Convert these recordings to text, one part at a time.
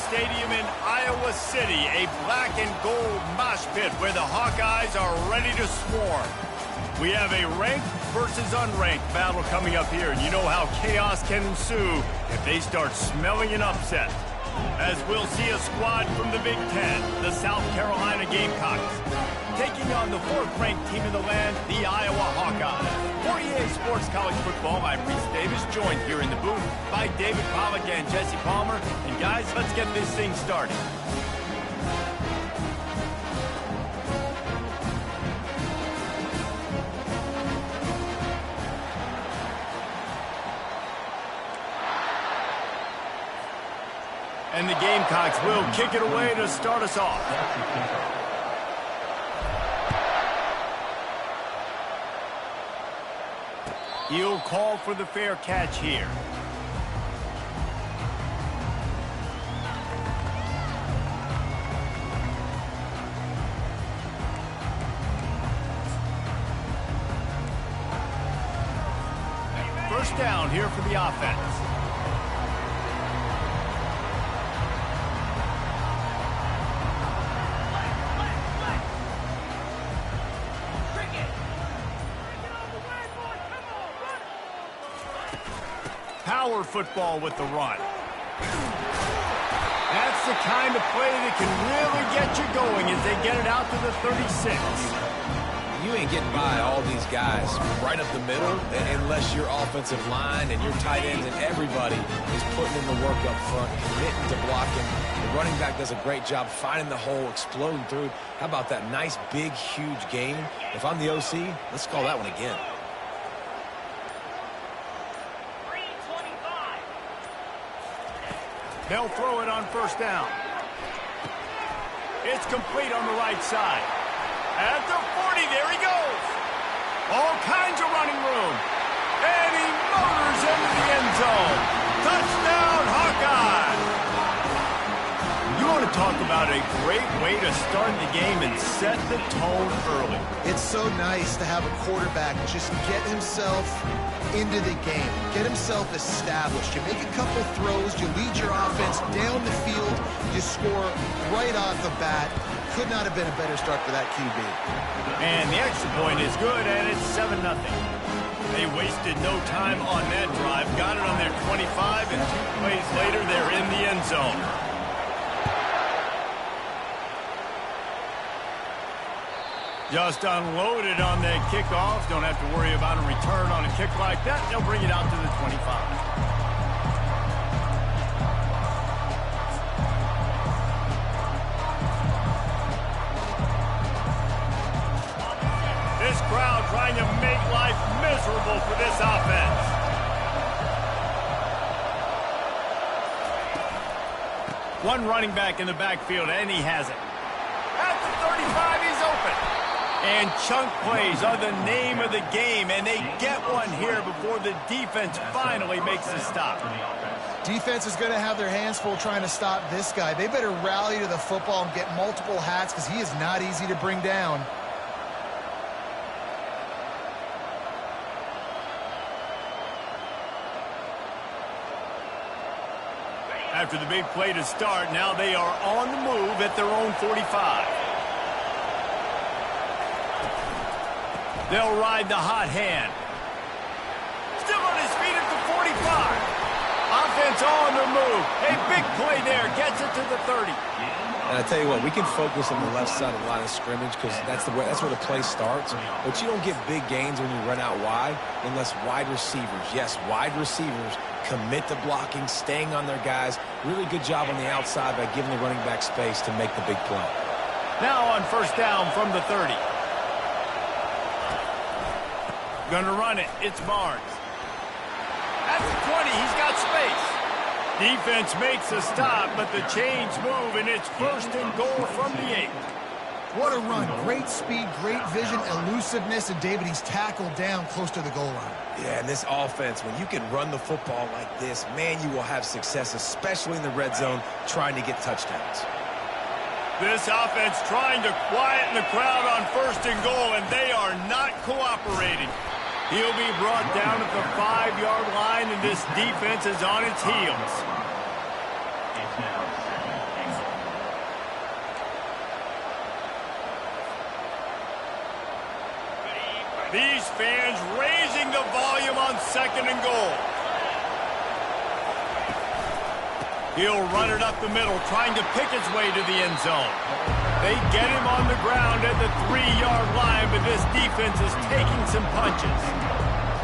Stadium in Iowa City, a black and gold mosh pit where the Hawkeyes are ready to swarm. We have a ranked versus unranked battle coming up here, and you know how chaos can ensue if they start smelling an upset. As we'll see a squad from the Big Ten, the South Carolina Gamecocks, taking on the fourth-ranked team in the land, the Iowa Hawkeyes. For EA Sports College Football, I'm Reese Davis, joined here in the booth by David Pollack and Jesse Palmer. And guys, let's get this thing started. And the Gamecocks will kick it away to start us off. He'll call for the fair catch here. First down here for the offense. Power football with the run. That's the kind of play that can really get you going as they get it out to the 36. You ain't getting by all these guys right up the middle unless your offensive line and your tight ends and everybody is putting in the work up front, committing to blocking. The running back does a great job finding the hole, exploding through. How about that nice, big, huge game? If I'm the OC, let's call that one again. They'll throw it on first down. It's complete on the right side. At the 40, there he goes. All kinds of running room. And he motors into the end zone. Touchdown, Hawkeye! You want to talk about a great way to start the game and set the tone early. It's so nice to have a quarterback just get himself into the game, get himself established. You make a couple throws, you lead your offense down the field, you score right off the bat. Could not have been a better start for that QB. And the extra point is good, and it's 7-0. They wasted no time on that drive, got it on their 25, and 2 plays later, they're in the end zone. Just unloaded on that kickoff. Don't have to worry about a return on a kick like that. They'll bring it out to the 25. This crowd trying to make life miserable for this offense. One running back in the backfield, and he has it. At the 35, he's open. And chunk plays are the name of the game, and they get one here before the defense finally makes a stop. Defense is going to have their hands full trying to stop this guy. They better rally to the football and get multiple hats because he is not easy to bring down. After the big play to start, now they are on the move at their own 45. They'll ride the hot hand. Still on his feet at the 45. Offense on the move. A big play there. Gets it to the 30. And I tell you what, we can focus on the left side of the line of scrimmage because that's where the play starts. But you don't get big gains when you run out wide unless wide receivers, yes, wide receivers, commit to blocking, staying on their guys. Really good job on the outside by giving the running back space to make the big play. Now on first down from the 30. Gonna run it. It's Barnes. At the 20, he's got space. Defense makes a stop, but the chains move, and it's first and goal from the 8. What a run. Great speed, great vision, elusiveness, and David, he's tackled down close to the goal line. Yeah, and this offense, when you can run the football like this, man, you will have success, especially in the red zone, trying to get touchdowns. This offense trying to quieten the crowd on first and goal, and they are not cooperating. He'll be brought down at the 5-yard line, and this defense is on its heels. These fans raising the volume on 2nd and goal. He'll run it up the middle, trying to pick his way to the end zone. They get him on the ground at the 3-yard line, but this defense is taking some punches.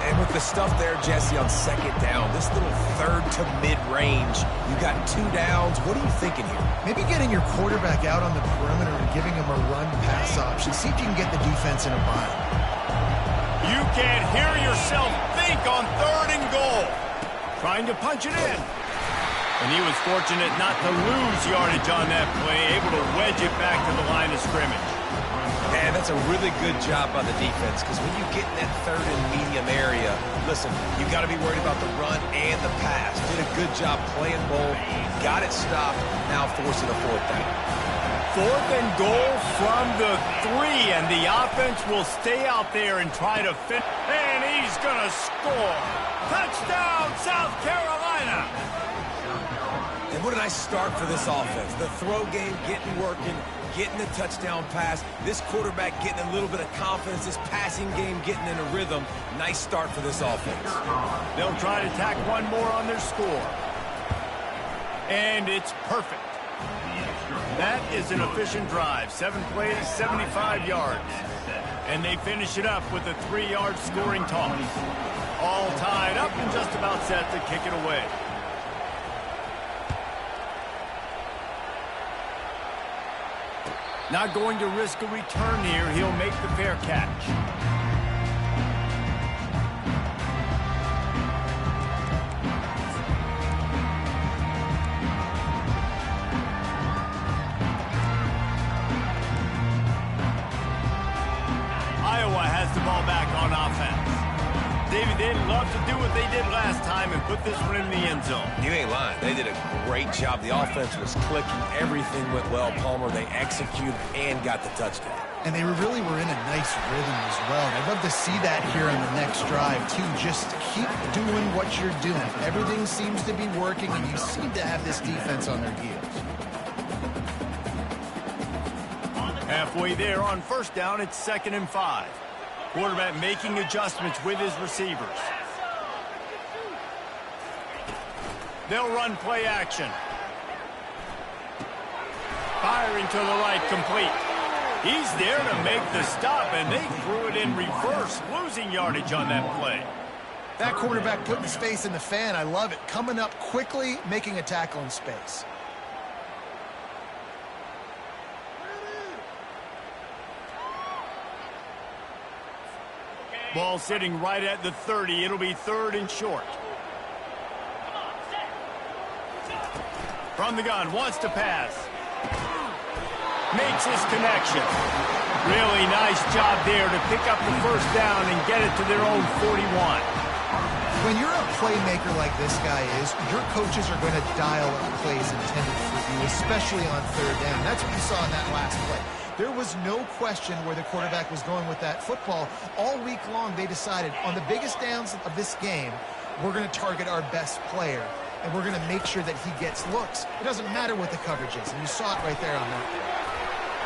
And with the stuff there, Jesse, on 2nd down, this little 3rd to mid-range, you got 2 downs. What are you thinking here? Maybe getting your quarterback out on the perimeter and giving him a run-pass option. See if you can get the defense in a bind. You can't hear yourself think on 3rd and goal. Trying to punch it in. And he was fortunate not to lose yardage on that play, able to wedge it back to the line of scrimmage. Man, that's a really good job by the defense, because when you get in that 3rd and medium area, listen, you got to be worried about the run and the pass. Did a good job playing both, got it stopped, now forcing a 4th down. 4th and goal from the 3, and the offense will stay out there and try to fit. And he's going to score. Touchdown, South Carolina. And what a nice start for this offense. The throw game getting working, getting the touchdown pass. This quarterback getting a little bit of confidence. This passing game getting in a rhythm. Nice start for this offense. They'll try to tack one more on their score. And it's perfect. That is an efficient drive. 7 plays, 75 yards. And they finish it up with a 3-yard scoring toss. All tied up and just about set to kick it away. Not going to risk a return here. He'll make the fair catch. Iowa has the ball back on offense. David, they'd love to do what they did last time and put this one in the end zone. You ain't lying. They did a great job. The offense was clicking. Everything went well, Palmer. They executed and got the touchdown. And they really were in a nice rhythm as well. I'd love to see that here on the next drive, too. Just keep doing what you're doing. Everything seems to be working, and you seem to have this defense on their heels. Halfway there on 1st down, it's 2nd and 5. Quarterback making adjustments with his receivers. They'll run play action. Firing to the right, complete. He's there to make the stop, and they threw it in reverse, losing yardage on that play. That quarterback putting his face in the fan, I love it. Coming up quickly, making a tackle in space. Ball sitting right at the 30. It'll be 3rd and short. From the gun, wants to pass. Makes his connection. Really nice job there to pick up the 1st down and get it to their own 41. When you're a playmaker like this guy is, your coaches are going to dial up plays intended for you, especially on 3rd down. That's what you saw in that last play. There was no question where the quarterback was going with that football. All week long, they decided on the biggest downs of this game, we're going to target our best player, and we're going to make sure that he gets looks. It doesn't matter what the coverage is, and you saw it right there on that.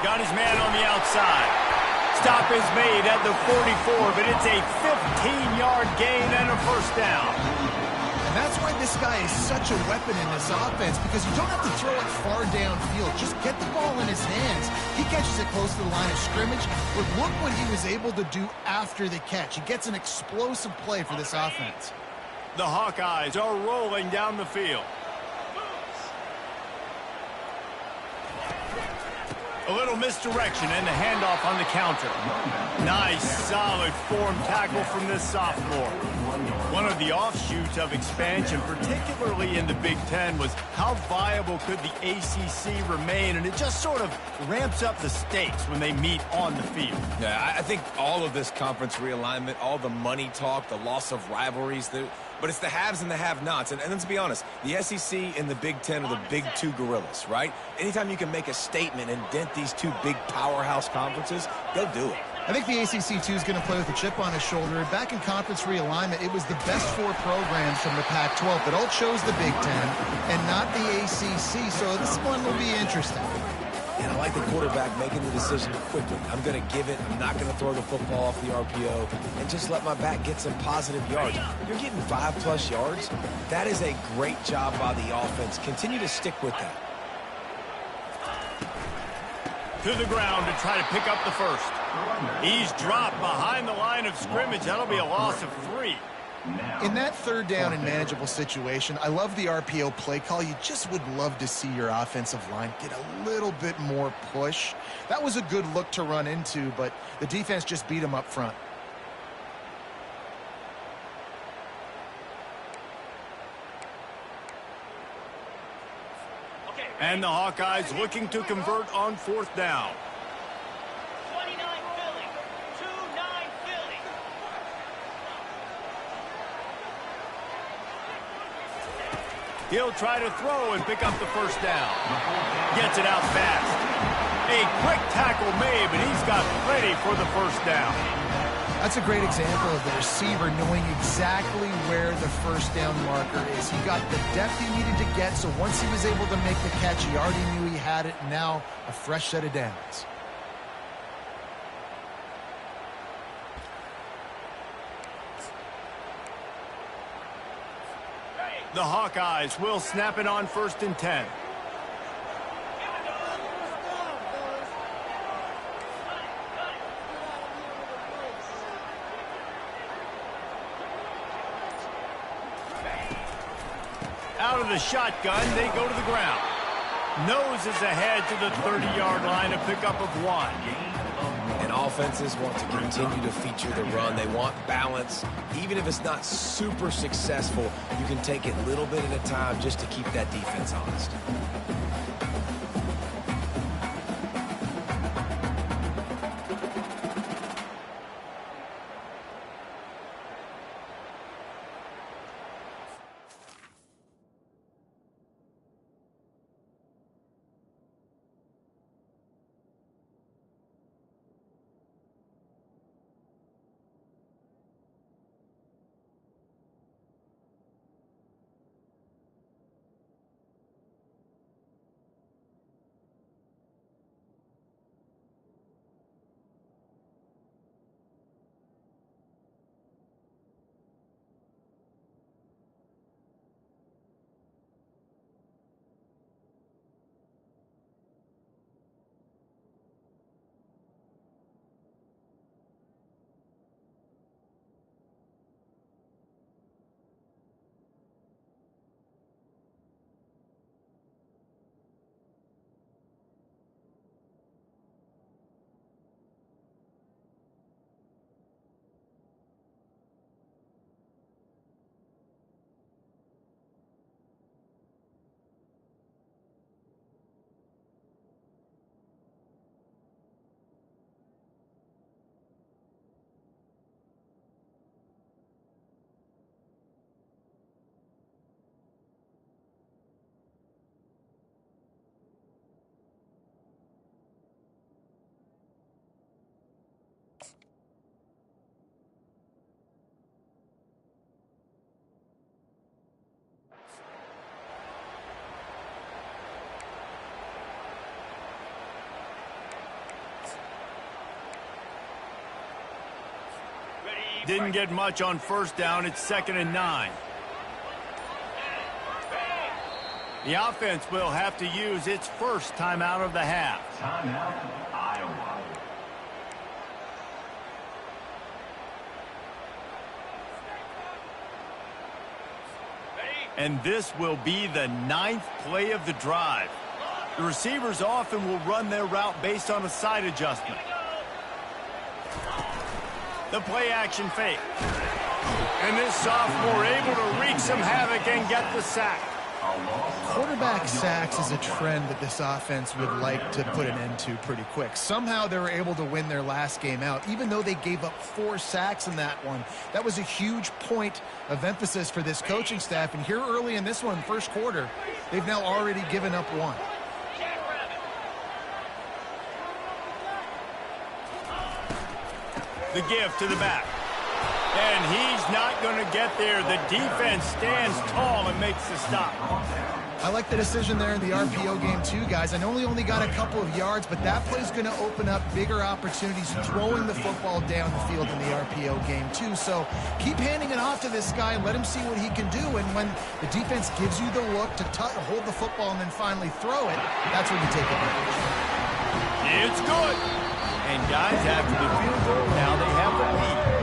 Got his man on the outside. Stop is made at the 44, but it's a 15-yard gain and a 1st down. And that's why this guy is such a weapon in this offense, because you don't have to throw it far downfield. Just get the ball in his hands. He catches it close to the line of scrimmage, but look what he was able to do after the catch. He gets an explosive play for this offense. The Hawkeyes are rolling down the field. A little misdirection and the handoff on the counter. Nice, solid form tackle from this sophomore. One of the offshoots of expansion, particularly in the Big Ten, was how viable could the ACC remain, and it just sort of ramps up the stakes when they meet on the field. Yeah, I think all of this conference realignment, all the money talk, the loss of rivalries, but it's the haves and the have-nots. And let's be honest, the SEC and the Big Ten are the big two gorillas, right? Anytime you can make a statement and dent these two big powerhouse conferences, go do it. I think the ACC, too, is going to play with a chip on his shoulder. Back in conference realignment, it was the best 4 programs from the Pac-12 that all chose the Big Ten and not the ACC, so this one will be interesting. And I like the quarterback making the decision quickly. I'm going to give it. I'm not going to throw the football off the RPO and just let my back get some positive yards. You're getting 5+ yards. That is a great job by the offense. Continue to stick with that. To the ground to try to pick up the first. He's dropped behind the line of scrimmage. That'll be a loss of 3. In that third down and manageable situation, I love the RPO play call. You just would love to see your offensive line get a little bit more push. That was a good look to run into, but the defense just beat him up front. And the Hawkeyes looking to convert on 4th down. 29 Philly. 2-9 Philly. He'll try to throw and pick up the first down. Gets it out fast. A quick tackle made, but he's got plenty for the first down. That's a great example of the receiver knowing exactly where the first down marker is. He got the depth he needed to get, so once he was able to make the catch, he already knew he had it. Now, a fresh set of downs. The Hawkeyes will snap it on 1st and 10. Out of the shotgun, they go to the ground. Nose is ahead to the 30-yard line, a pickup of 1. And offenses want to continue to feature the run. They want balance. Even if it's not super successful, you can take it little bit at a time just to keep that defense honest. Didn't get much on 1st down. It's 2nd and 9. The offense will have to use its first timeout of the half. Timeout, Iowa. And this will be the 9th play of the drive. The receivers often will run their route based on a side adjustment. The play action fake. And this sophomore able to wreak some havoc and get the sack. Quarterback sacks is a trend that this offense would like to put an end to pretty quick. Somehow they were able to win their last game out, even though they gave up 4 sacks in that one. That was a huge point of emphasis for this coaching staff. And here early in this one, first quarter, they've now already given up 1. The give to the back. And he's not going to get there. The defense stands tall and makes the stop. I like the decision there in the RPO game too, guys. I know he only got a couple of yards, but that play's going to open up bigger opportunities throwing the football down the field in the RPO game too. So keep handing it off to this guy and let him see what he can do. And when the defense gives you the look to hold the football and then finally throw it, that's when you take advantage. It's good. And guys, after the field goal, now they have the lead.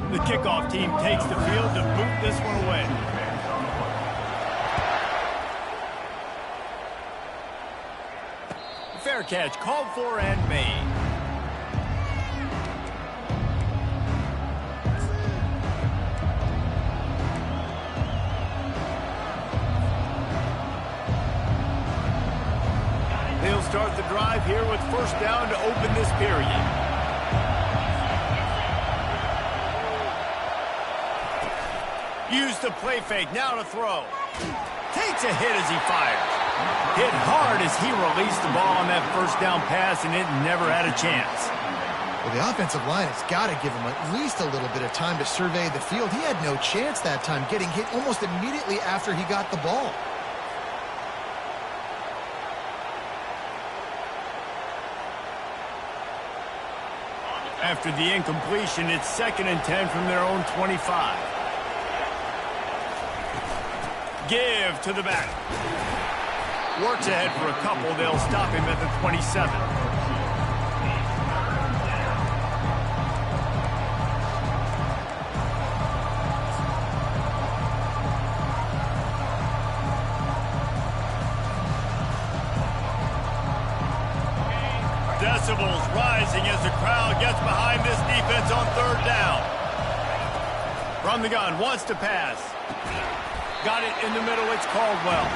The kickoff team takes the field to boot this one away. Fair catch called for and made. They'll start the drive here with first down to open this period. Use the play fake, now to throw. Takes a hit as he fires. Hit hard as he released the ball on that first down pass, and it never had a chance. Well, the offensive line has got to give him at least a little bit of time to survey the field. He had no chance that time, getting hit almost immediately after he got the ball. After the incompletion, it's 2nd and 10 from their own 25. Give to the back. Works ahead for a couple. They'll stop him at the 27. Decibels rising as the crowd gets behind this defense on 3rd down. From the gun, wants to pass. Got it in the middle, it's Caldwell.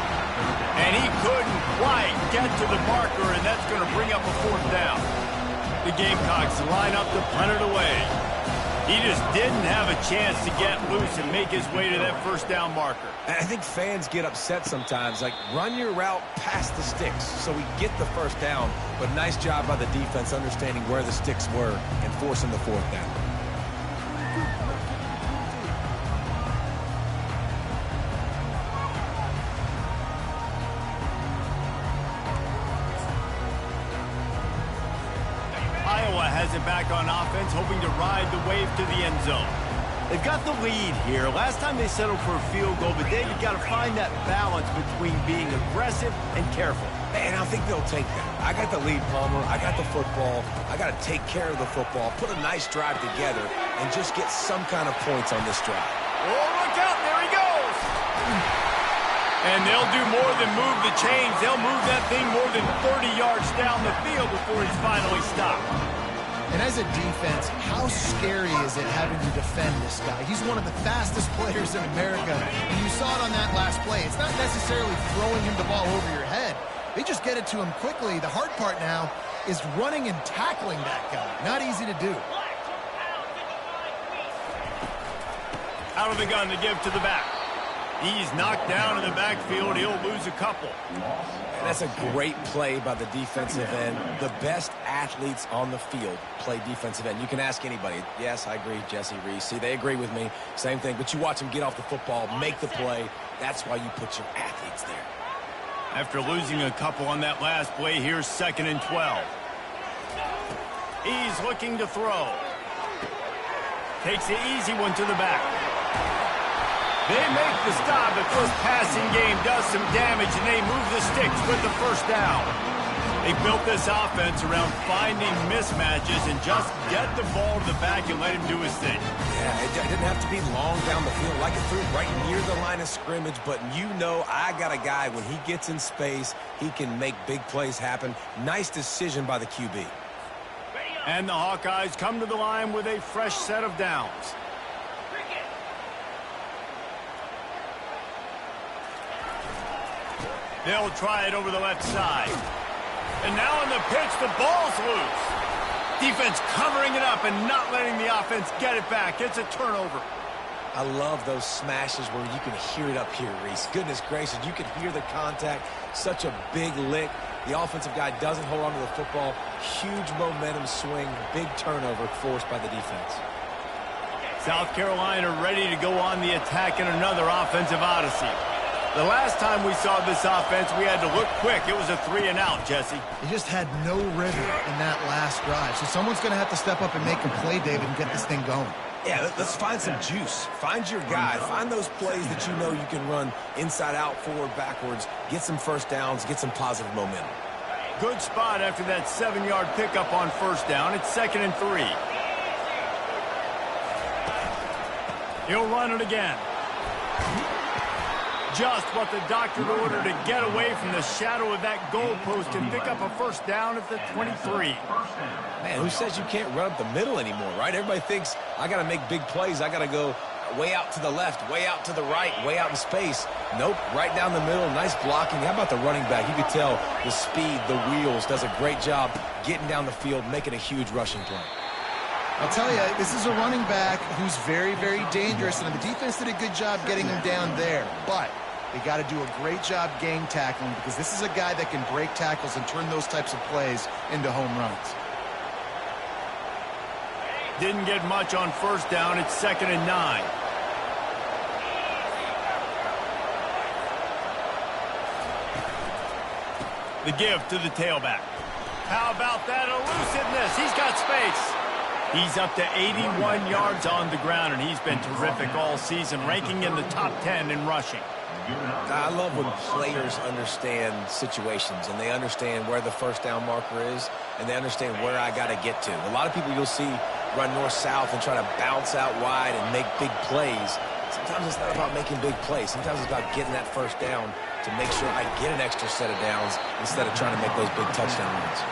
And he couldn't quite get to the marker, and that's going to bring up a 4th down. The Gamecocks line up to punt it away. He just didn't have a chance to get loose and make his way to that first down marker. I think fans get upset sometimes. Like, run your route past the sticks so we get the first down. But nice job by the defense understanding where the sticks were and forcing the 4th down. Has it back on offense, hoping to ride the wave to the end zone. They've got the lead here. Last time they settled for a field goal, but then you've got to find that balance between being aggressive and careful. And I think they'll take that. I got the lead, Palmer. I got the football. I got to take care of the football, put a nice drive together, and just get some kind of points on this drive. Oh, look out. There he goes. And they'll do more than move the chains. They'll move that thing more than 30 yards down the field before he's finally stopped. And as a defense, how scary is it having to defend this guy? He's one of the fastest players in America. And you saw it on that last play. It's not necessarily throwing him the ball over your head. They just get it to him quickly. The hard part now is running and tackling that guy. Not easy to do. Out of the gun to give to the back. He's knocked down in the backfield. He'll lose a couple. And that's a great play by the defensive end. The best athletes on the field play defensive end. You can ask anybody. Yes, I agree, Jesse Reese. See, they agree with me. Same thing. But you watch them get off the football, make the play. That's why you put your athletes there. After losing a couple on that last play, here's 2nd and 12. He's looking to throw. Takes the easy one to the back. They make the stop. The first passing game does some damage, and they move the sticks with the first down. They built this offense around finding mismatches and just get the ball to the back and let him do his thing. Yeah, it didn't have to be long down the field. Like it threw right near the line of scrimmage, but you know I got a guy, when he gets in space, he can make big plays happen. Nice decision by the QB. And the Hawkeyes come to the line with a fresh set of downs. They'll try it over the left side. And now on the pitch, the ball's loose. Defense covering it up and not letting the offense get it back. It's a turnover. I love those smashes where you can hear it up here, Reese. Goodness gracious, you can hear the contact. Such a big lick. The offensive guy doesn't hold on to the football. Huge momentum swing, big turnover forced by the defense. South Carolina ready to go on the attack in another offensive odyssey. The last time we saw this offense, we had to look quick. It was a 3-and-out, Jesse. He just had no rhythm in that last drive. So someone's going to have to step up and make a play, David, and get this thing going. Yeah, let's find some juice. Find your guy. Find those plays that you know you can run inside out, forward, backwards. Get some first downs. Get some positive momentum. Good spot after that 7-yard pickup on first down. It's 2nd and 3. He'll run it again. Just what the doctor ordered to get away from the shadow of that goalpost and pick up a first down at the 23. Man, who says you can't run up the middle anymore, right? Everybody thinks, I got to make big plays. I got to go way out to the left, way out to the right, way out in space. Nope, right down the middle, nice blocking. How about the running back? You could tell the speed, the wheels, does a great job getting down the field, making a huge rushing play. I'll tell you, this is a running back who's very, very dangerous, and the defense did a good job getting him down there. But they got to do a great job game tackling because this is a guy that can break tackles and turn those types of plays into home runs. Didn't get much on first down. It's 2nd and 9. The give to the tailback. How about that elusiveness? He's got space. He's up to 81 yards on the ground, and he's been terrific all season, ranking in the top 10 in rushing. I love when players understand situations, and they understand where the first down marker is, and they understand where I got to get to. A lot of people you'll see run north-south and try to bounce out wide and make big plays. Sometimes it's not about making big plays. Sometimes it's about getting that first down to make sure I get an extra set of downs instead of trying to make those big touchdown runs.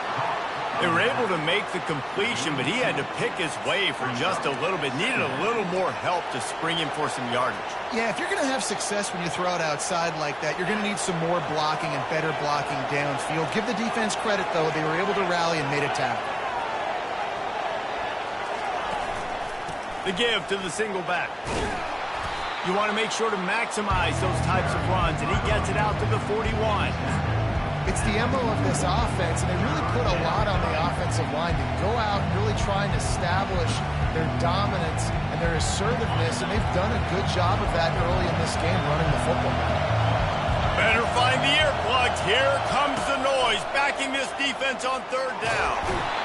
They were able to make the completion, but he had to pick his way for just a little bit. Needed a little more help to spring him for some yardage. Yeah, if you're going to have success when you throw it outside like that, you're going to need some more blocking and better blocking downfield. Give the defense credit, though. They were able to rally and made a tackle. The give to the single back. You want to make sure to maximize those types of runs, and he gets it out to the 41. It's the MO of this offense, and they really put a lot on the offensive line to go out and really try and establish their dominance and their assertiveness, and they've done a good job of that early in this game running the football. Better find the earplugs. Here comes the noise, backing this defense on third down.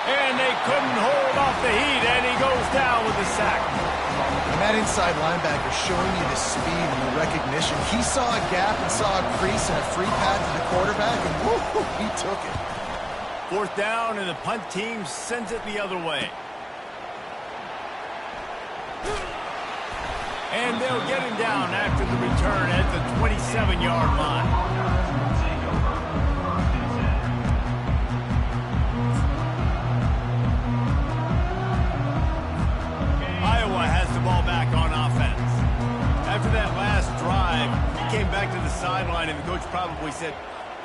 And they couldn't hold off the heat, and he goes down with a sack. And that inside linebacker showing you the speed and the recognition. He saw a gap and saw a crease and a free pad to the quarterback, and whoo, he took it. Fourth down, and the punt team sends it the other way. And they'll get him down after the return at the 27-yard line. Iowa has the ball back on offense. After that last drive, he came back to the sideline, and the coach probably said,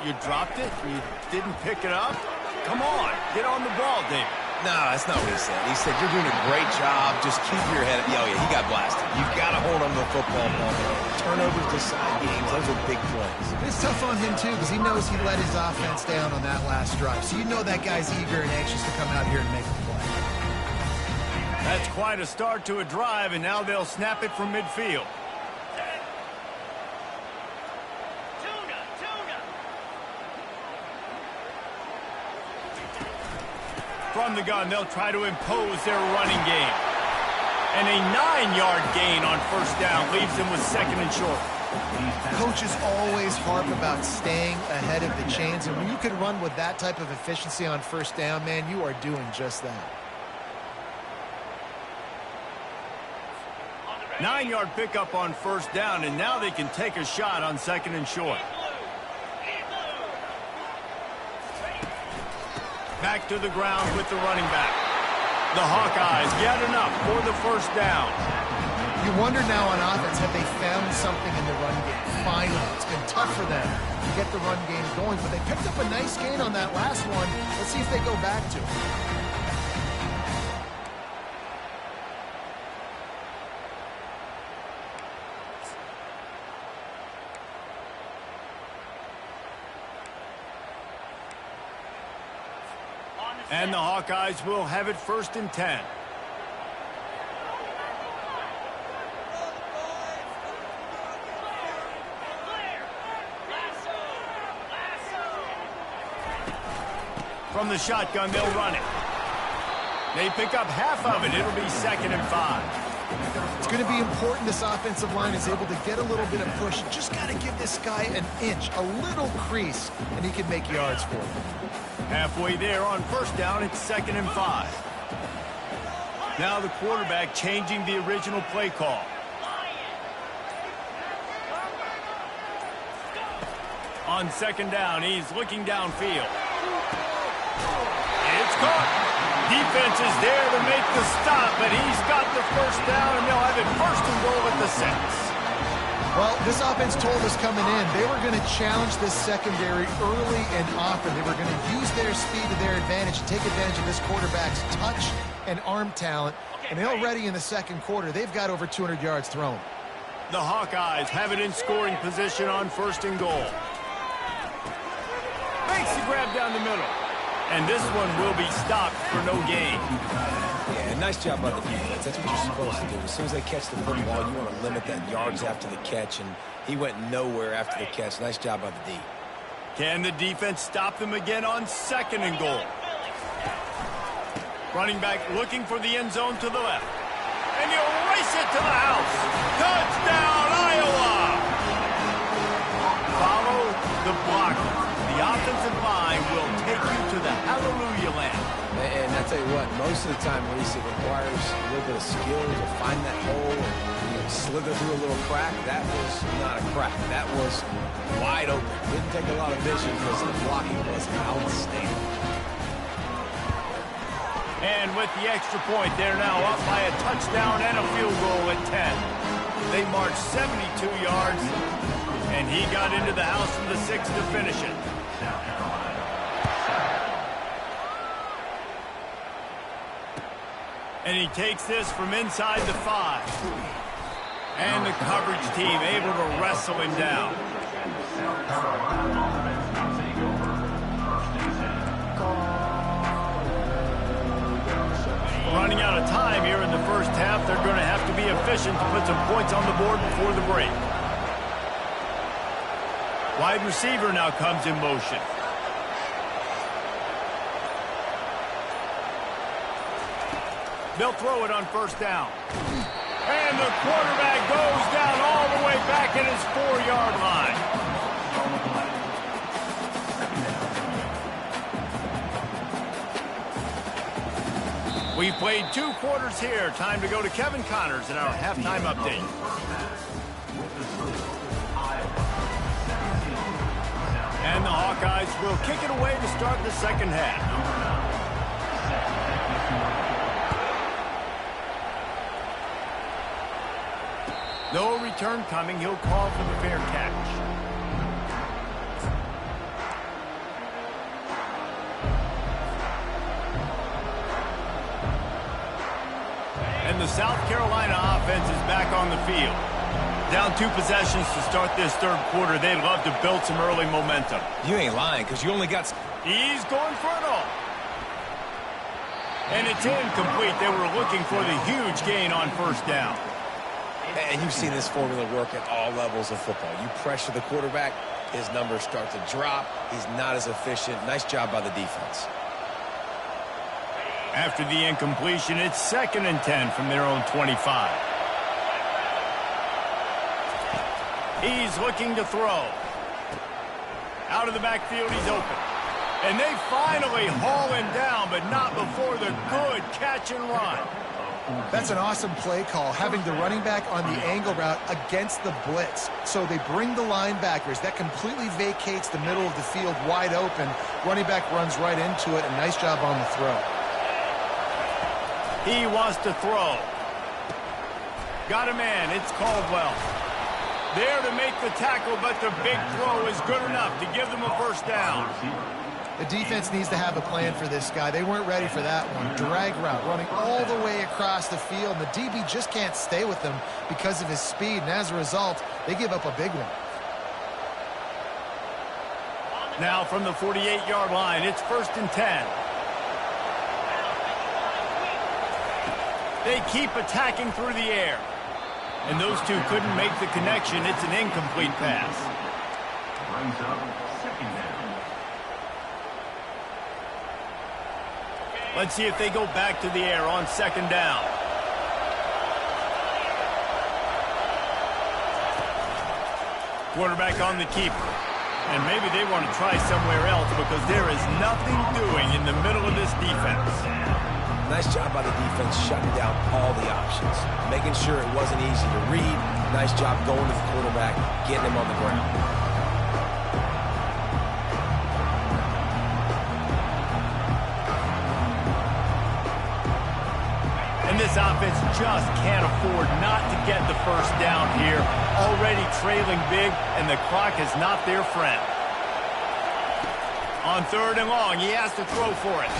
"You dropped it? You didn't pick it up? Come on, get on the ball, David." No, that's not what he said. He said, you're doing a great job. Just keep your head. Oh, yeah, he got blasted. You've got to hold on to the football ball. Turnovers decide games. Those are big plays. It's tough on him, too, because he knows he let his offense down on that last drive. So you know that guy's eager and anxious to come out here and make a play. That's quite a start to a drive, and now they'll snap it from midfield. From the gun, they'll try to impose their running game. And a 9-yard gain on first down leaves them with 2nd and short. Coaches always harp about staying ahead of the chains, and when you can run with that type of efficiency on first down, man, you are doing just that. 9-yard pickup on first down, and now they can take a shot on 2nd and short. Back to the ground with the running back. The Hawkeyes get enough for the first down. You wonder now on offense, have they found something in the run game? Finally, it's been tough for them to get the run game going, but they picked up a nice gain on that last one. Let's see if they go back to it. And the Hawkeyes will have it 1st and 10. From the shotgun, they'll run it. They pick up half of it. It'll be 2nd and 5. It's going to be important this offensive line is able to get a little bit of push. Just got to give this guy an inch, a little crease, and he can make yards for him. Halfway there on 1st down, it's 2nd and 5. Now the quarterback changing the original play call. On 2nd down, he's looking downfield. It's caught. Defense is there to make the stop, but he's got the 1st down, and they'll have it 1st and goal at the 6. Well, this offense told us coming in they were going to challenge this secondary early and often. They were going to use their speed to their advantage and take advantage of this quarterback's touch and arm talent. And already in the 2nd quarter, they've got over 200 yards thrown. The Hawkeyes have it in scoring position on 1st and goal. Makes the grab down the middle. And this one will be stopped for no gain. Yeah, nice job by the defense. That's what you're supposed to do. As soon as they catch the football, you want to limit that yards after the catch, and he went nowhere after the catch. Nice job by the D. Can the defense stop them again on 2nd and goal? Running back looking for the end zone to the left. And he'll race it to the house. Touchdown, Iowa! Follow the block. The offensive line will take you to the hallelujah land. And I tell you what, most of the time, Reese, it requires a little bit of skill to find that hole and slither through a little crack. That was not a crack. That was wide open. Didn't take a lot of vision because the blocking was outstanding. And with the extra point, they're now up by a touchdown and a field goal at 10. They marched 72 yards, and he got into the house from the 6 to finish it. And he takes this from inside the 5. And the coverage team able to wrestle him down. Running out of time here in the 1st half. They're going to have to be efficient to put some points on the board before the break. Wide receiver now comes in motion. They'll throw it on 1st down. And the quarterback goes down all the way back at his 4-yard line. We've played 2 quarters here. Time to go to Kevin Connors in our halftime update. And the Hawkeyes will kick it away to start the 2nd half. No return coming. He'll call for the fair catch. And the South Carolina offense is back on the field. Down 2 possessions to start this 3rd quarter. They'd love to build some early momentum. You ain't lying, because you only got... He's going for it all. And it's incomplete. They were looking for the huge gain on 1st down. And you've seen this formula work at all levels of football. You pressure the quarterback, his numbers start to drop. He's not as efficient. Nice job by the defense. After the incompletion, it's 2nd and 10 from their own 25. He's looking to throw. Out of the backfield, he's open. And they finally haul him down, but not before the good catch and run. That's an awesome play call, having the running back on the angle route against the blitz. So they bring the linebackers. That completely vacates the middle of the field wide open. Running back runs right into it, and nice job on the throw. He wants to throw. Got a man. It's Caldwell. There to make the tackle, but the big throw is good enough to give them a 1st down. The defense needs to have a plan for this guy. They weren't ready for that one. Drag route, running all the way across the field. And the DB just can't stay with him because of his speed. And as a result, they give up a big one. Now from the 48-yard line, it's 1st and 10. They keep attacking through the air. And those two couldn't make the connection. It's an incomplete pass. Brings up 2nd down. Let's see if they go back to the air on second down. Quarterback on the keeper. And maybe they want to try somewhere else because there is nothing doing in the middle of this defense. Nice job by the defense shutting down all the options, making sure it wasn't easy to read. Nice job going to the quarterback, getting him on the ground. And this offense just can't afford not to get the first down here. Already trailing big, and the clock is not their friend. On third and long, he has to throw for it.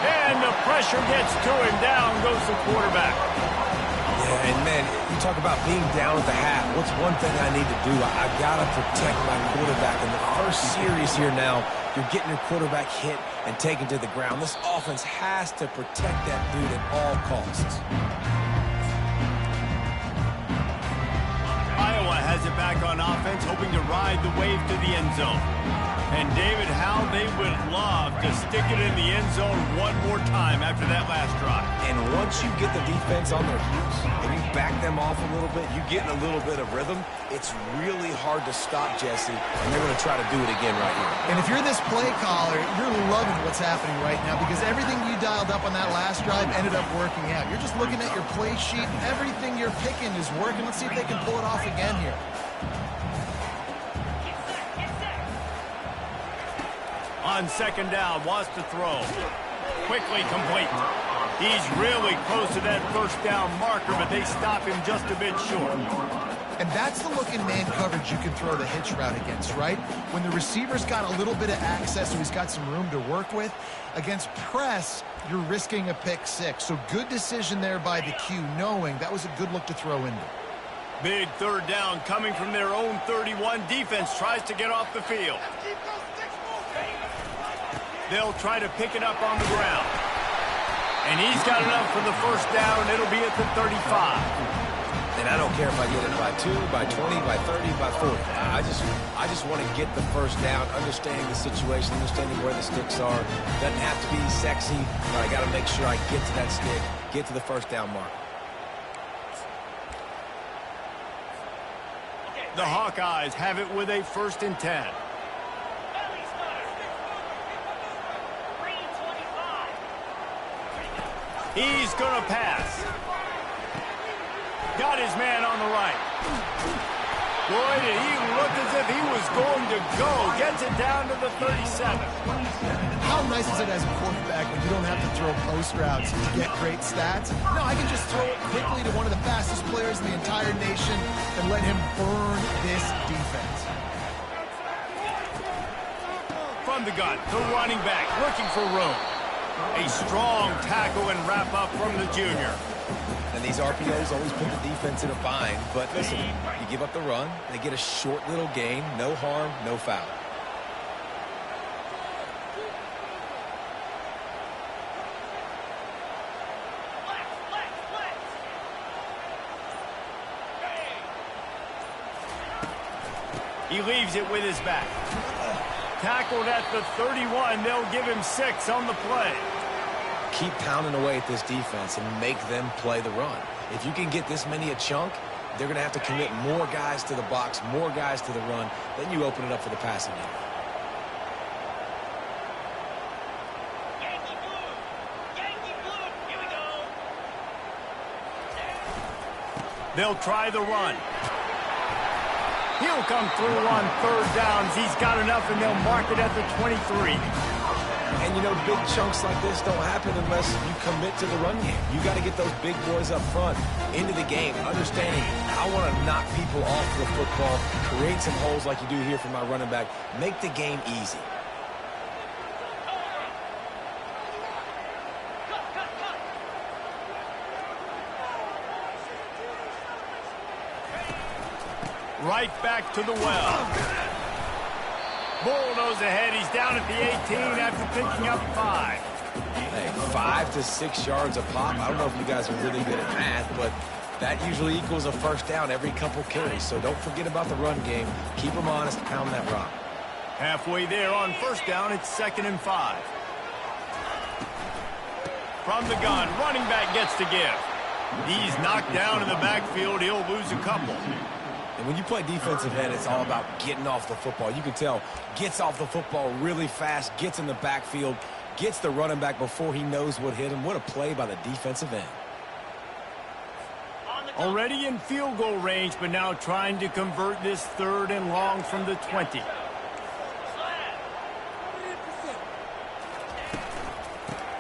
And the pressure gets to him. Down goes the quarterback. Yeah, and man, you talk about being down at the half. What's one thing I need to do? I got to protect my quarterback. In the first series here now, you're getting your quarterback hit and taken to the ground. This offense has to protect that dude at all costs. Iowa has it back on offense, hoping to ride the wave to the end zone. And David, how they would love to stick it in the end zone one more time after that last drive. And once you get the defense on their heels and you back them off a little bit, you get in a little bit of rhythm, it's really hard to stop, Jesse, and they're going to try to do it again right here. And if you're this play caller, you're loving what's happening right now because everything you dialed up on that last drive ended up working out. You're just looking at your play sheet. Everything you're picking is working. Let's see if they can pull it off again here. On second down, wants to throw. Quickly complete. He's really close to that first down marker, but they stop him just a bit short. And that's the look in man coverage you can throw the hitch route against, right? When the receiver's got a little bit of access, so he's got some room to work with. Against press, you're risking a pick six. So good decision there by the Q, knowing that was a good look to throw into. Big third down coming from their own 31. Defense tries to get off the field. They'll try to pick it up on the ground. And he's got enough for the first down. It'll be at the 35. And I don't care if I get it by 2, by 20, by 30, by 40. I just want to get the first down, understanding the situation, understanding where the sticks are. Doesn't have to be sexy, but I got to make sure I get to that stick, get to the first down mark. The Hawkeyes have it with a 1st and 10. He's going to pass. Got his man on the right. Boy, did he look as if he was going to go. Gets it down to the 37. How nice is it as a quarterback when you don't have to throw post routes to get great stats? No, I can just throw it quickly to one of the fastest players in the entire nation and let him burn this defense. From the gun, the running back looking for room. A strong tackle and wrap up from the junior. And these RPOs always put the defense in a bind. But listen, you give up the run, they get a short little gain, no harm, no foul. He leaves it with his back. Tackled at the 31. They'll give him 6 on the play. Keep pounding away at this defense and make them play the run. If you can get this many a chunk, they're going to have to commit more guys to the box, more guys to the run. Then you open it up for the passing game. Yankee blue! Yankee blue! Here we go! They'll try the run. He'll come through on 3rd downs. He's got enough, and they'll mark it at the 23. And, you know, big chunks like this don't happen unless you commit to the run game. You got to get those big boys up front into the game, understanding I want to knock people off the football, create some holes like you do here for my running back, make the game easy. Right back to the well. Bulldoze ahead. He's down at the 18 after picking up 5. Hey, 5 to 6 yards a pop. I don't know if you guys are really good at math, but that usually equals a first down every couple carries. So don't forget about the run game. Keep them honest, pound that rock. Halfway there on 1st down, it's 2nd and 5. From the gun, running back gets to give. He's knocked down in the backfield. He'll lose a couple. And when you play defensive end, it's all about getting off the football. You can tell, gets off the football really fast, gets in the backfield, gets the running back before he knows what hit him. What a play by the defensive end. Already in field goal range, but now trying to convert this 3rd and long from the 20.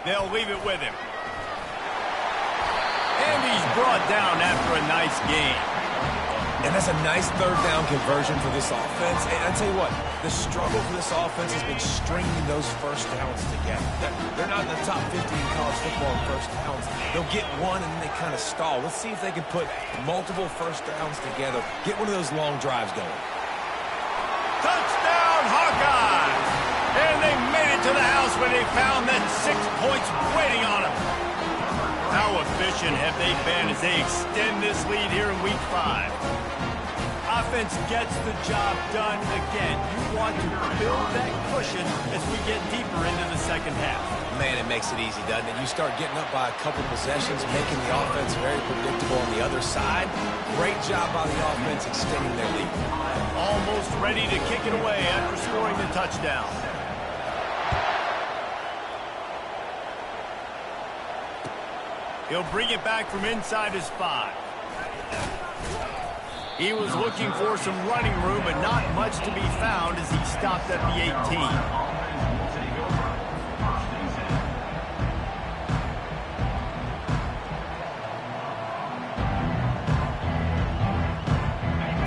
They'll leave it with him. And he's brought down after a nice gain. And that's a nice 3rd down conversion for this offense. And I tell you what, the struggle for this offense has been stringing those first downs together. They're not in the top 50 in college football in first downs. They'll get one and then they kind of stall. Let's see if they can put multiple first downs together. Get one of those long drives going. Touchdown, Hawkeyes! And they made it to the house when they found that 6 points waiting on them. How efficient have they been as they extend this lead here in Week 5? Offense gets the job done again. You want to build that cushion as we get deeper into the second half. Man, it makes it easy, doesn't it? You start getting up by a couple possessions, making the offense very predictable on the other side. Great job by the offense extending their lead. Almost ready to kick it away after scoring the touchdown. He'll bring it back from inside his 5. He was looking for some running room, but not much to be found as he stopped at the 18.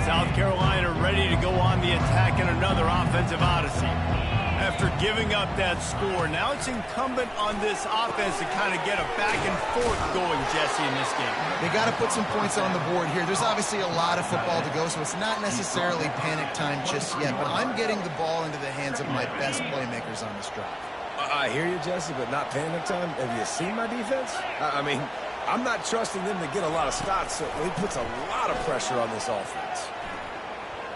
South Carolina ready to go on the attack in another offensive odyssey. After giving up that score, now it's incumbent on this offense to kind of get a back and forth going, Jesse, in this game. They got to put some points on the board here. There's obviously a lot of football to go, so it's not necessarily panic time just yet, but I'm getting the ball into the hands of my best playmakers on this drive. I hear you, Jesse, but not panic time. Have you seen my defense? I mean, I'm not trusting them to get a lot of stops, so it puts a lot of pressure on this offense.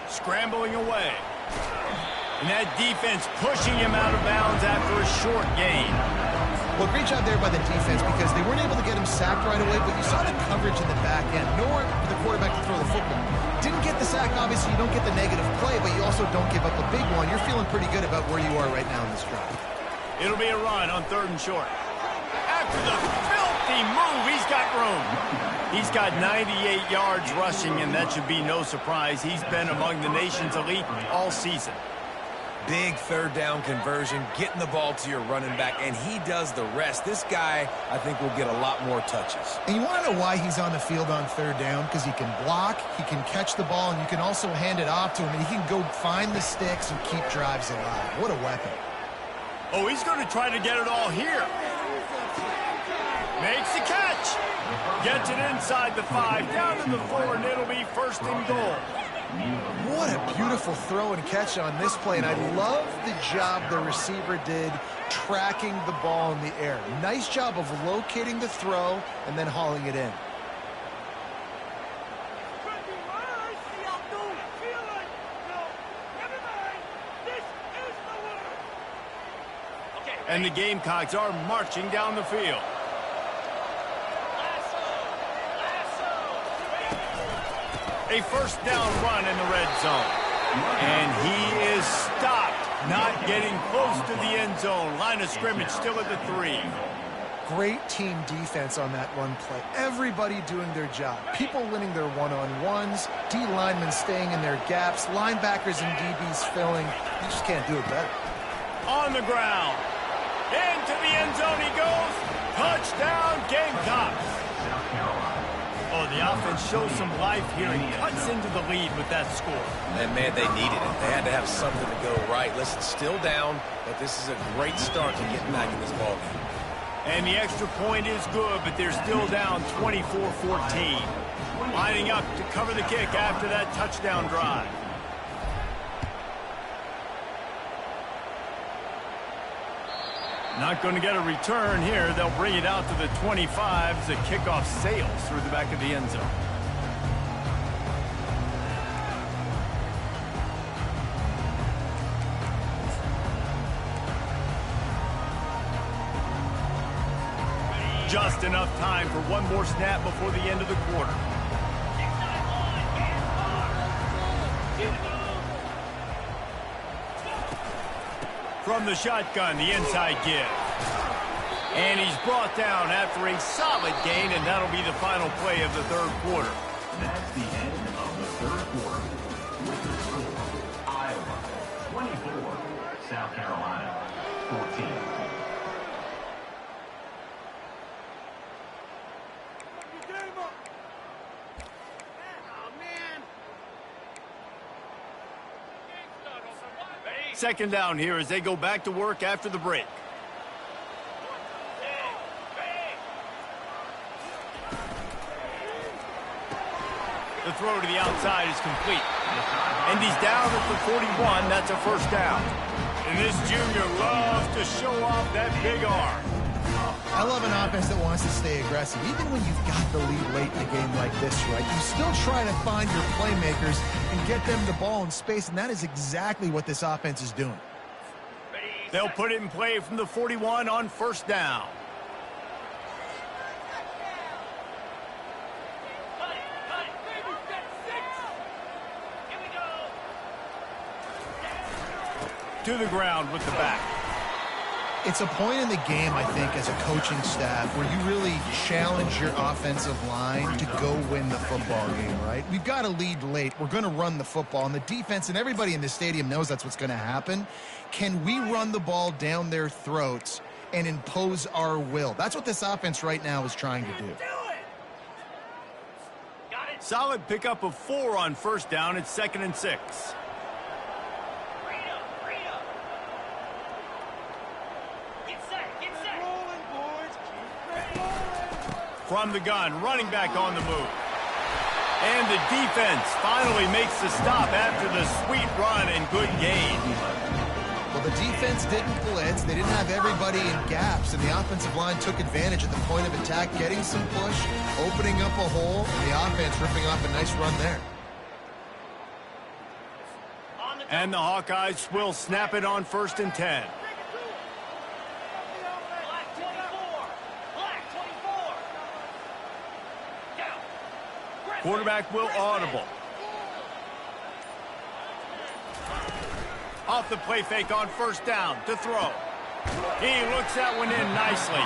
Scrambling away. And that defense pushing him out of bounds after a short gain. Well, great job there by the defense because they weren't able to get him sacked right away, but you saw the coverage in the back end. Nowhere for the quarterback to throw the football. Didn't get the sack, obviously you don't get the negative play, but you also don't give up a big one. You're feeling pretty good about where you are right now in this drive. It'll be a run on 3rd and short. After the filthy move, he's got room. He's got 98 yards rushing, and that should be no surprise. He's been among the nation's elite all season. Big 3rd down conversion, getting the ball to your running back, and he does the rest. This guy, I think, will get a lot more touches. And you want to know why he's on the field on 3rd down? Because he can block, he can catch the ball, and you can also hand it off to him, and he can go find the sticks and keep drives alive. What a weapon. Oh, he's going to try to get it all here. Makes the catch. Gets it inside the 5, down to the 4, and it'll be 1st and goal. What a beautiful throw and catch on this play, and I love the job the receiver did tracking the ball in the air. Nice job of locating the throw and then hauling it in. And the Gamecocks are marching down the field. A 1st down run in the red zone. And he is stopped, not getting close to the end zone. Line of scrimmage still at the 3. Great team defense on that run play. Everybody doing their job. People winning their one-on-ones, D linemen staying in their gaps, linebackers and DBs filling. You just can't do it better. On the ground. Into the end zone he goes. Touchdown, Gamecocks. Oh, the offense shows some life here and cuts into the lead with that score. And, man, they needed it. They had to have something to go right. Listen, still down, but this is a great start to getting back in this ballgame. And the extra point is good, but they're still down 24-14. Lining up to cover the kick after that touchdown drive. Not going to get a return here. They'll bring it out to the 25 as the kickoff sails through the back of the end zone. Just enough time for one more snap before the end of the quarter. From the shotgun, the inside give. And he's brought down after a solid gain, and that'll be the final play of the third quarter. That's the end of the third quarter. With the score, Iowa 24, South Carolina 14. Second down here as they go back to work after the break. The throw to the outside is complete. And he's down at the 41. That's a first down. And this junior loves to show off that big arm. I love an offense that wants to stay aggressive. Even when you've got the lead late in a game like this, right, you still try to find your playmakers and get them the ball in space, and that is exactly what this offense is doing. They'll put it in play from the 41 on first down. To the ground with the back. It's a point in the game, I think, as a coaching staff where you really challenge your offensive line to go win the football game, right? We've got a lead late. We're going to run the football, and the defense and everybody in the stadium knows that's what's going to happen. Can we run the ball down their throats and impose our will? That's what this offense right now is trying to do. Solid pickup of 4 on first down. It's 2nd and 6. From the gun, running back on the move. And the defense finally makes the stop after the sweet run and good gain. Well, the defense didn't blitz. They didn't have everybody in gaps, and the offensive line took advantage at the point of attack, getting some push, opening up a hole, and the offense ripping off a nice run there. And the Hawkeyes will snap it on 1st and 10. Quarterback will audible. Off the play fake on first down to throw. He looks that one in nicely.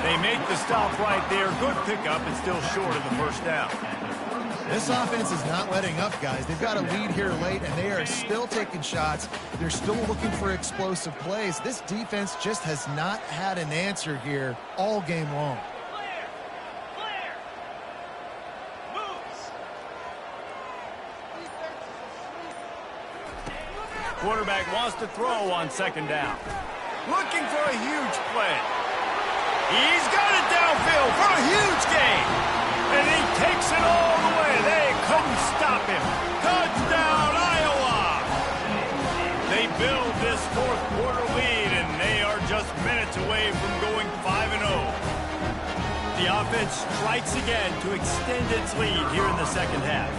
They make the stop right there. Good pickup, but still short of the first down. This offense is not letting up, guys. They've got a lead here late, and they are still taking shots. They're still looking for explosive plays. This defense just has not had an answer here all game long. Quarterback wants to throw on 2nd down. Looking for a huge play. He's got it downfield for a huge gain. And he takes it all the way. They couldn't stop him. Touchdown, Iowa! They build this 4th quarter lead, and they are just minutes away from going 5-0. The offense strikes again to extend its lead here in the second half.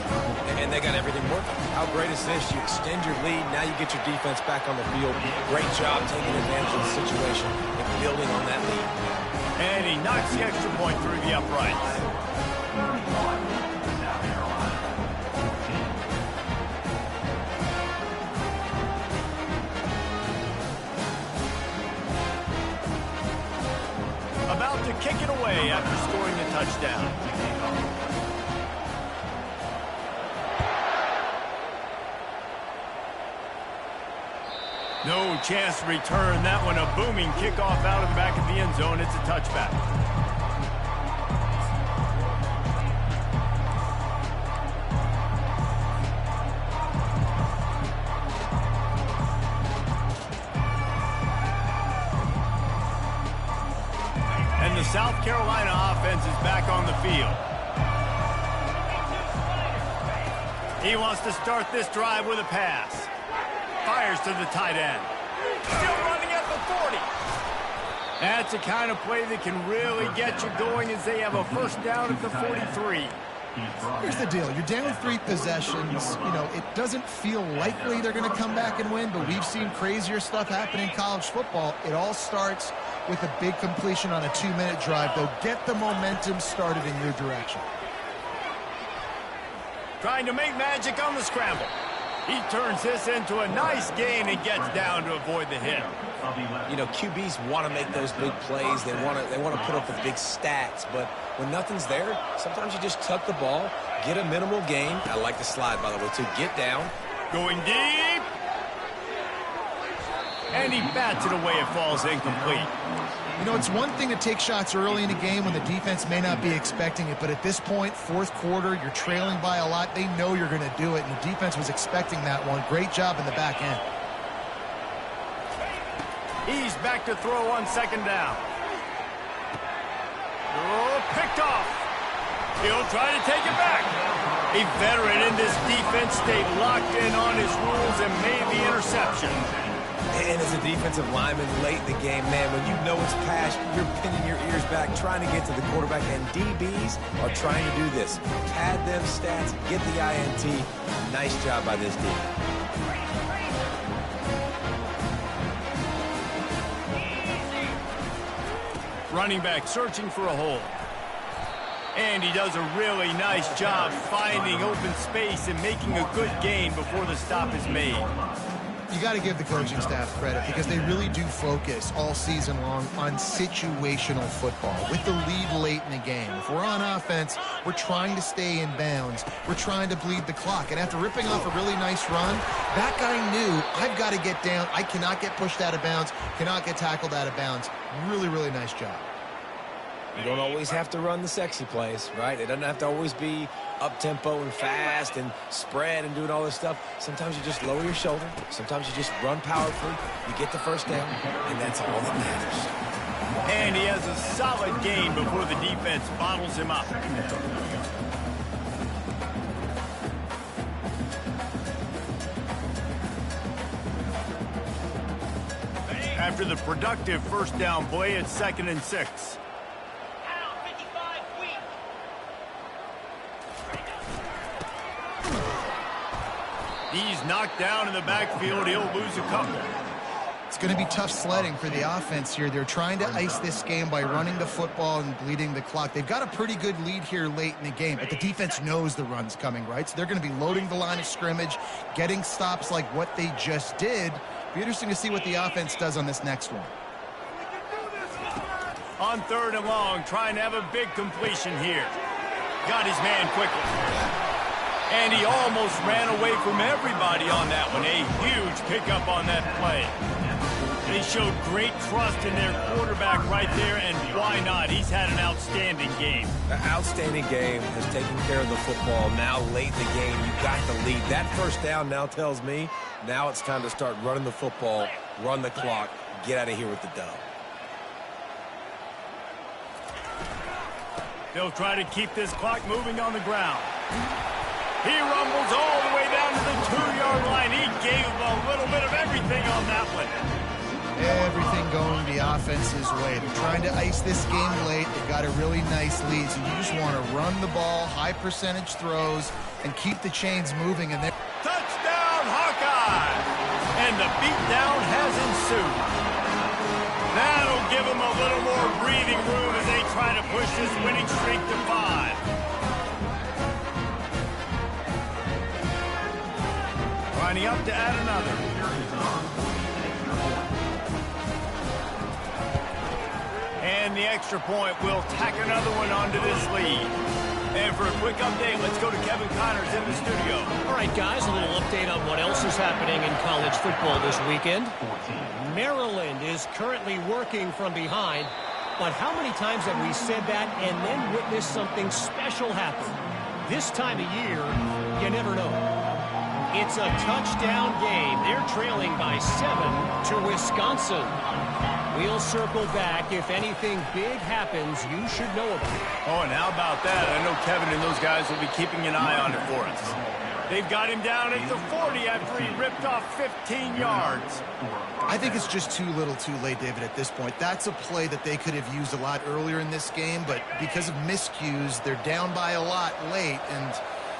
And they got everything working. How great is this? You extend your lead, now you get your defense back on the field. Great job taking advantage of the situation and building on that lead. And he knocks the extra point through the uprights. 31, South Carolina 15. About to kick it away after scoring a touchdown. No chance to return that one. A booming kickoff out of the back of the end zone. It's a touchback. And the South Carolina offense is back on the field. He wants to start this drive with a pass. Fires to the tight end. Still running at the 40. That's the kind of play that can really get you going as they have a first down at the 43. Here's the deal. You're down 3 possessions. You know, it doesn't feel likely they're going to come back and win, but we've seen crazier stuff happen in college football. It all starts with a big completion on a 2-minute drive. They'll get the momentum started in your direction. Trying to make magic on the scramble. He turns this into a nice gain and gets down to avoid the hit. You know, QBs want to make those big plays. They want to put up with big stats. But when nothing's there, sometimes you just tuck the ball, get a minimal gain. I like the slide, by the way, to get down. Going deep. And he bats it away. It falls incomplete. You know, it's one thing to take shots early in a game when the defense may not be expecting it, but at this point, fourth quarter, you're trailing by a lot. They know you're going to do it, and the defense was expecting that one. Great job in the back end. He's back to throw on second down. Oh, picked off. He'll try to take it back. A veteran in this defense stayed locked in on his rules and made the interception. And as a defensive lineman late in the game, man, when you know it's past, you're pinning your ears back, trying to get to the quarterback, and DBs are trying to do this. Pad them stats, get the INT. Nice job by this D. Running back searching for a hole. And he does a really nice job finding open space and making a good gain before the stop is made. You got to give the coaching staff credit because they really do focus all season long on situational football with the lead late in the game. If we're on offense, we're trying to stay in bounds. We're trying to bleed the clock. And after ripping off a really nice run, that guy knew, I've got to get down. I cannot get pushed out of bounds, cannot get tackled out of bounds. Really, really nice job. You don't always have to run the sexy plays, right? It doesn't have to always be up-tempo and fast and spread and doing all this stuff. Sometimes you just lower your shoulder. Sometimes you just run powerfully. You get the first down, and that's all that matters. And he has a solid gain before the defense bottles him up. After the productive first down play, it's 2nd and 6. He's knocked down in the backfield. He'll lose a couple. It's going to be tough sledding for the offense here. They're trying to ice this game by running the football and bleeding the clock. They've got a pretty good lead here late in the game, but the defense knows the run's coming, right? So they're going to be loading the line of scrimmage, getting stops like what they just did. Be interesting to see what the offense does on this next one. On 3rd and long, trying to have a big completion here. Got his man quickly. And he almost ran away from everybody on that one. A huge pickup on that play. They showed great trust in their quarterback right there, and why not? He's had an outstanding game. An outstanding game, has taken care of the football. Now late in the game, you got the lead. That first down now tells me now it's time to start running the football, run the clock, get out of here with the dub. They'll try to keep this clock moving on the ground. He rumbles all the way down to the 2-yard line. He gave a little bit of everything on that one. Everything going the offense's way. They're trying to ice this game late. They've got a really nice lead, so you just want to run the ball, high percentage throws, and keep the chains moving. And touchdown, Hawkeye! And the beatdown has ensued. That'll give them a little more breathing room as they try to push this winning streak to 5. Lining up to add another. And the extra point will tack another one onto this lead. And for a quick update, let's go to Kevin Connors in the studio. All right, guys, a little update on what else is happening in college football this weekend. Maryland is currently working from behind, but how many times have we said that and then witnessed something special happen? This time of year, you never know. It's a touchdown game. They're trailing by 7 to Wisconsin. We'll circle back. If anything big happens, you should know about it. Oh, and how about that? I know Kevin and those guys will be keeping an eye on it for us. They've got him down at the 40 after he ripped off 15 yards. I think it's just too little too late, David, at this point. That's a play that they could have used a lot earlier in this game, but because of miscues, they're down by a lot late, and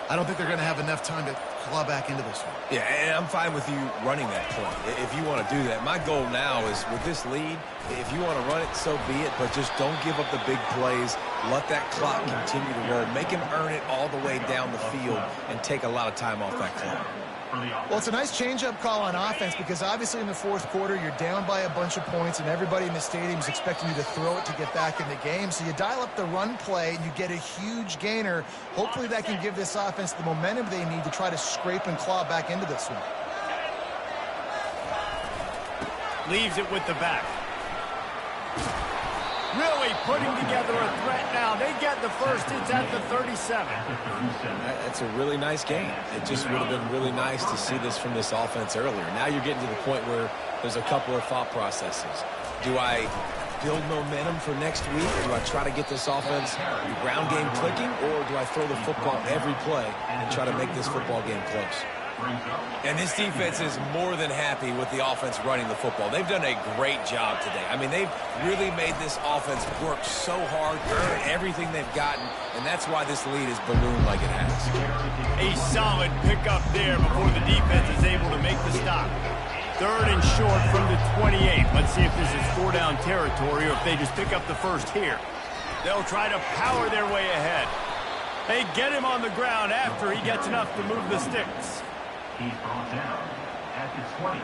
I don't think they're going to have enough time to claw back into this one. Yeah, and I'm fine with you running that play if you want to do that. My goal now is with this lead, if you want to run it, so be it, but just don't give up the big plays. Let that clock continue to roll. Make him earn it all the way down the field and take a lot of time off that clock. Well, it's a nice change-up call on offense because obviously in the fourth quarter, you're down by a bunch of points and everybody in the stadium is expecting you to throw it to get back in the game. So you dial up the run play and you get a huge gainer. Hopefully that can give this offense the momentum they need to try to scrape and claw back into this one. Leaves it with the back. Really putting together a threat now. They get the first. It's at the 37. That's a really nice game. It just would have been really nice to see this from this offense earlier. Now you're getting to the point where there's a couple of thought processes. Do I build momentum for next week? Do I try to get this offense ground game clicking? Or do I throw the football every play and try to make this football game close? And this defense is more than happy with the offense running the football. They've done a great job today. I mean, they've really made this offense work so hard, earn everything they've gotten, and that's why this lead is ballooned like it has. A solid pickup there before the defense is able to make the stop. Third and short from the 28. Let's see if this is four-down territory or if they just pick up the first here. They'll try to power their way ahead. They get him on the ground after he gets enough to move the sticks. He's brought down at the 20.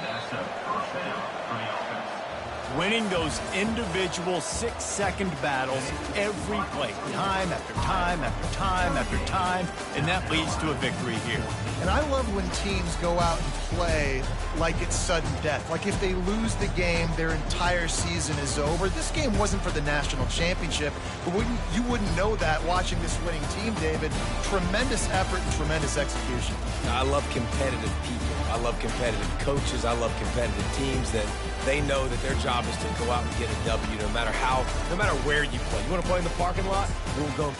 That's a first down for the offense. Winning those individual 6-second battles every play, time after time after time after time, and that leads to a victory here. And I love when teams go out and play like it's sudden death. Like if they lose the game, their entire season is over. This game wasn't for the national championship, but you wouldn't know that watching this winning team, David. Tremendous effort and tremendous execution. I love competitive people. I love competitive coaches. I love competitive teams that they know that their job is to go out and get a W no matter where you play. You want to play in the parking lot? We'll go